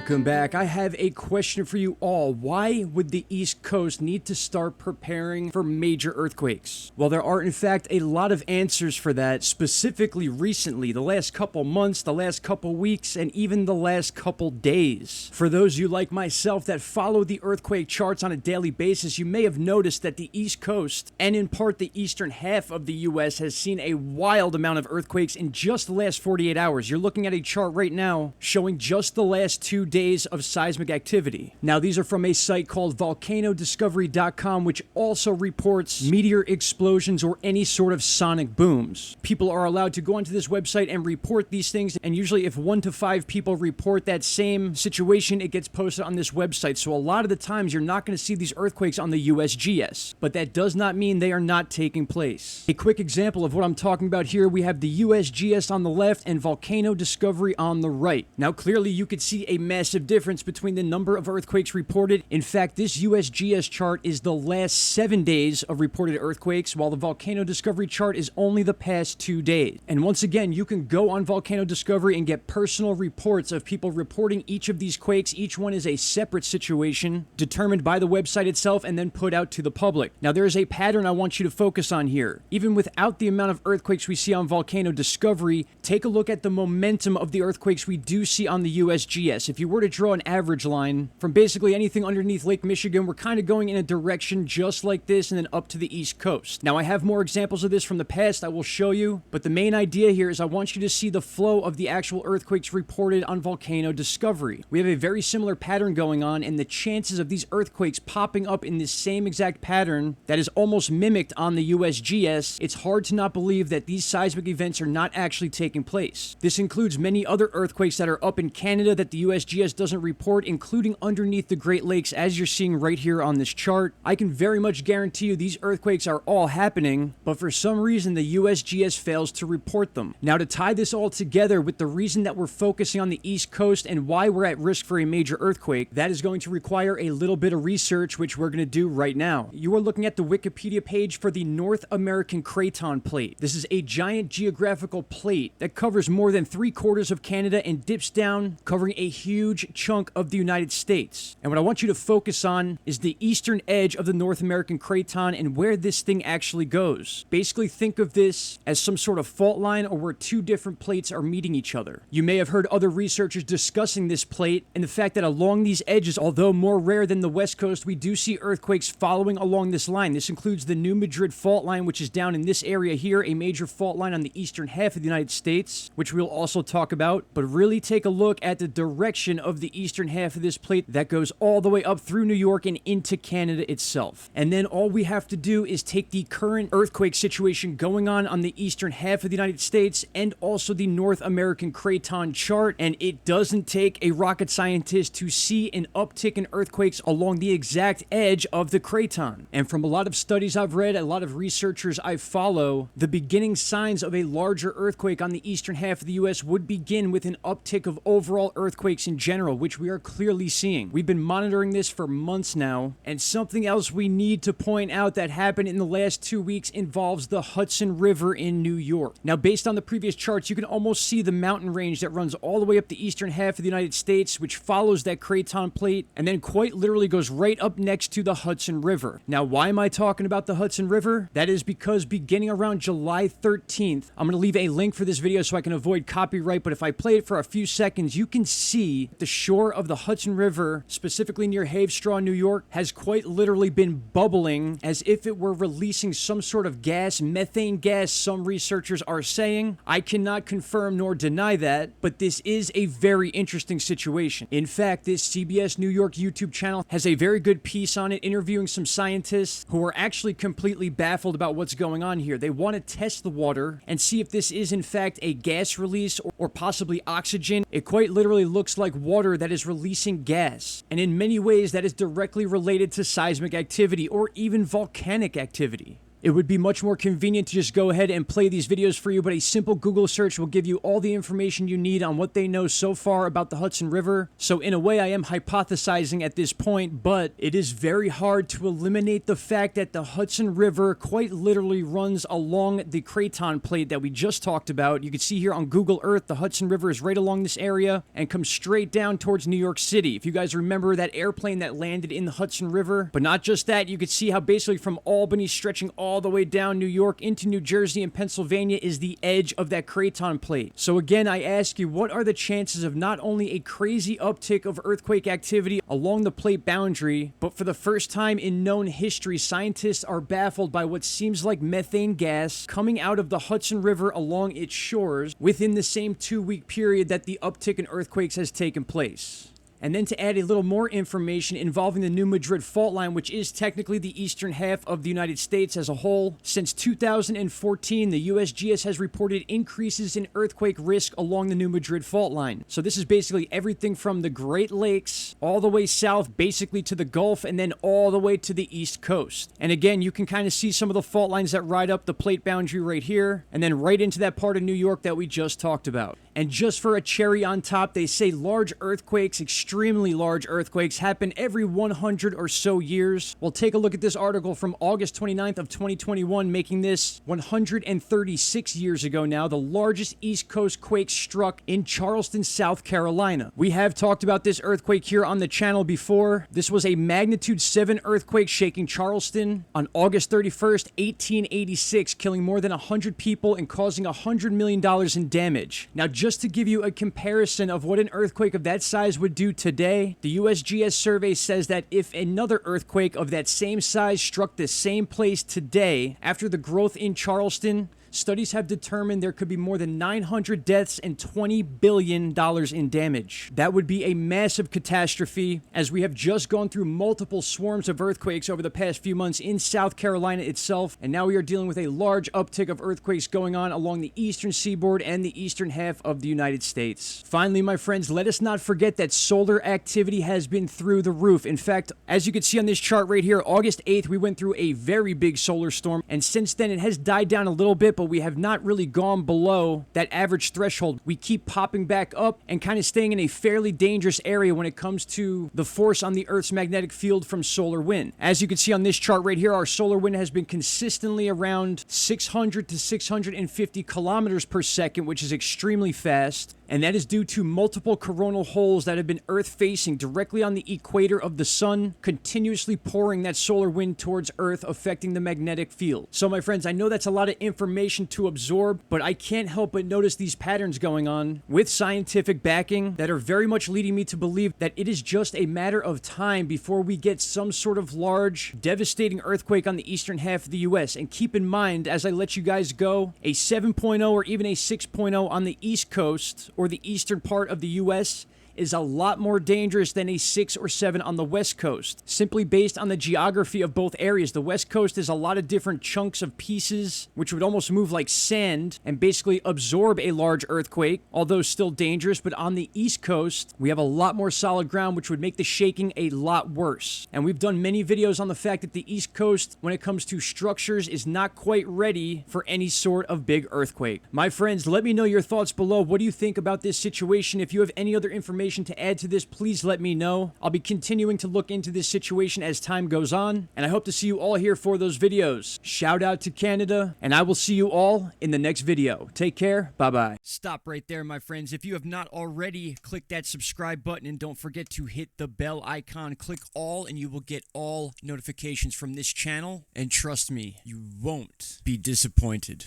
Welcome back. I have a question for you all. Why would the East Coast need to start preparing for major earthquakes? Well, there are in fact a lot of answers for that, specifically recently, the last couple months, the last couple weeks, and even the last couple days. For those of you like myself that follow the earthquake charts on a daily basis, you may have noticed that the East Coast, and in part the eastern half of the US, has seen a wild amount of earthquakes in just the last 48 hours. You're looking at a chart right now showing just the last 2 days of seismic activity. Now, these are from a site called volcanodiscovery.com, which also reports meteor explosions or any sort of sonic booms. People are allowed to go onto this website and report these things, and usually if 1 to 5 people report that same situation, it gets posted on this website. So a lot of the times you're not going to see these earthquakes on the USGS, but that does not mean they are not taking place. A quick example of what I'm talking about here, we have the USGS on the left and Volcano Discovery on the right. Now, clearly you could see a massive difference between the number of earthquakes reported. In fact, this USGS chart is the last 7 days of reported earthquakes, while the Volcano Discovery chart is only the past 2 days. And once again, you can go on Volcano Discovery and get personal reports of people reporting each of these quakes. Each one is a separate situation determined by the website itself and then put out to the public. Now, there is a pattern I want you to focus on here. Even without the amount of earthquakes we see on Volcano Discovery, take a look at the momentum of the earthquakes we do see on the USGS. If you were to draw an average line from basically anything underneath Lake Michigan, we're kind of going in a direction just like this and then up to the East Coast. Now, I have more examples of this from the past I will show you, but the main idea here is I want you to see the flow of the actual earthquakes reported on Volcano Discovery. We have a very similar pattern going on, and the chances of these earthquakes popping up in this same exact pattern that is almost mimicked on the USGS, it's hard to not believe that these seismic events are not actually taking place. This includes many other earthquakes that are up in Canada that the USGS doesn't report, including underneath the Great Lakes, as you're seeing right here on this chart. I can very much guarantee you these earthquakes are all happening, but for some reason the USGS fails to report them. Now, to tie this all together with the reason that we're focusing on the East Coast and why we're at risk for a major earthquake, that is going to require a little bit of research, which we're going to do right now. You are looking at the Wikipedia page for the North American Craton Plate. This is a giant geographical plate that covers more than 3/4 of Canada and dips down, covering a huge chunk of the United States. And what I want you to focus on is the eastern edge of the North American Craton and where this thing actually goes. Basically, think of this as some sort of fault line or where two different plates are meeting each other. You may have heard other researchers discussing this plate and the fact that along these edges, although more rare than the West Coast, we do see earthquakes following along this line. This includes the New Madrid fault line, which is down in this area here, a major fault line on the eastern half of the United States, which we'll also talk about. But really take a look at the direction of the eastern half of this plate that goes all the way up through New York and into Canada itself. And then all we have to do is take the current earthquake situation going on the eastern half of the United States and also the North American Craton chart, and it doesn't take a rocket scientist to see an uptick in earthquakes along the exact edge of the Craton. And from a lot of studies I've read, a lot of researchers I follow, the beginning signs of a larger earthquake on the eastern half of the US would begin with an uptick of overall earthquakes in general, which we are clearly seeing. We've been monitoring this for months now, and something else we need to point out that happened in the last 2 weeks involves the Hudson River in New York. Now, based on the previous charts, you can almost see the mountain range that runs all the way up the eastern half of the United States, which follows that Craton plate, and then quite literally goes right up next to the Hudson River. Now, why am I talking about the Hudson River? That is because beginning around July 13th, I'm going to leave a link for this video so I can avoid copyright, but if I play it for a few seconds, you can see the shore of the Hudson River, specifically near Havestraw, New York, has quite literally been bubbling as if it were releasing some sort of gas, methane gas, some researchers are saying. I cannot confirm nor deny that, but this is a very interesting situation. In fact, this CBS New York YouTube channel has a very good piece on it, interviewing some scientists who are actually completely baffled about what's going on here. They want to test the water and see if this is in fact a gas release or possibly oxygen. It quite literally looks like water that is releasing gas, and in many ways that is directly related to seismic activity or even volcanic activity. It would be much more convenient to just go ahead and play these videos for you, but a simple Google search will give you all the information you need on what they know so far about the Hudson River. So in a way, I am hypothesizing at this point, but it is very hard to eliminate the fact that the Hudson River quite literally runs along the CRATON plate that we just talked about. You can see here on Google Earth, the Hudson River is right along this area and comes straight down towards New York City. If you guys remember that airplane that landed in the Hudson River, but not just that, you could see how basically from Albany stretching all the way down New York into New Jersey and Pennsylvania is the edge of that CRATON plate. So again, I ask you, what are the chances of not only a crazy uptick of earthquake activity along the plate boundary, but for the first time in known history, scientists are baffled by what seems like methane gas coming out of the Hudson River along its shores within the same 2-week period that the uptick in earthquakes has taken place. And then to add a little more information involving the New Madrid fault line, which is technically the eastern half of the United States as a whole. Since 2014, the USGS has reported increases in earthquake risk along the New Madrid fault line. So this is basically everything from the Great Lakes all the way south, basically to the Gulf, and then all the way to the East Coast. And again, you can kind of see some of the fault lines that ride up the plate boundary right here, and then right into that part of New York that we just talked about. And just for a cherry on top, they say large earthquakes, extremely large earthquakes, happen every 100 or so years. Well, take a look at this article from August 29th of 2021, making this 136 years ago now, the largest East Coast quake struck in Charleston, South Carolina. We have talked about this earthquake here on the channel before. This was a magnitude 7 earthquake shaking Charleston on August 31st, 1886, killing more than 100 people and causing $100 million in damage. Now, just to give you a comparison of what an earthquake of that size would do today, the USGS survey says that if another earthquake of that same size struck the same place today, after the growth in Charleston, studies have determined there could be more than 900 deaths and $20 billion in damage. That would be a massive catastrophe, as we have just gone through multiple swarms of earthquakes over the past few months in South Carolina itself, and now we are dealing with a large uptick of earthquakes going on along the eastern seaboard and the eastern half of the United States. Finally, my friends, let us not forget that solar activity has been through the roof. In fact, as you can see on this chart right here, August 8th, we went through a very big solar storm, and since then it has died down a little bit, but we have not really gone below that average threshold. We keep popping back up and kind of staying in a fairly dangerous area when it comes to the force on the Earth's magnetic field from solar wind. As you can see on this chart right here, our solar wind has been consistently around 600 to 650 kilometers per second, which is extremely fast. And that is due to multiple coronal holes that have been Earth-facing directly on the equator of the sun, continuously pouring that solar wind towards Earth, affecting the magnetic field. So, my friends, I know that's a lot of information to absorb, but I can't help but notice these patterns going on with scientific backing that are very much leading me to believe that it is just a matter of time before we get some sort of large, devastating earthquake on the eastern half of the U.S. And keep in mind, as I let you guys go, a 7.0 or even a 6.0 on the East Coast or the eastern part of the U.S. is a lot more dangerous than a 6 or 7 on the West Coast, simply based on the geography of both areas. The West Coast is a lot of different chunks of pieces, which would almost move like sand and basically absorb a large earthquake, although still dangerous. But on the East Coast, we have a lot more solid ground, which would make the shaking a lot worse. And we've done many videos on the fact that the East Coast, when it comes to structures, is not quite ready for any sort of big earthquake. My friends, let me know your thoughts below. What do you think about this situation? If you have any other information to add to this, please let me know. I'll be continuing to look into this situation as time goes on, and I hope to see you all here for those videos. Shout out to Canada, and I will see you all in the next video. Take care. Bye-bye. Stop right there, my friends. If you have not already, click that subscribe button, and don't forget to hit the bell icon. Click all, and you will get all notifications from this channel, and trust me, you won't be disappointed.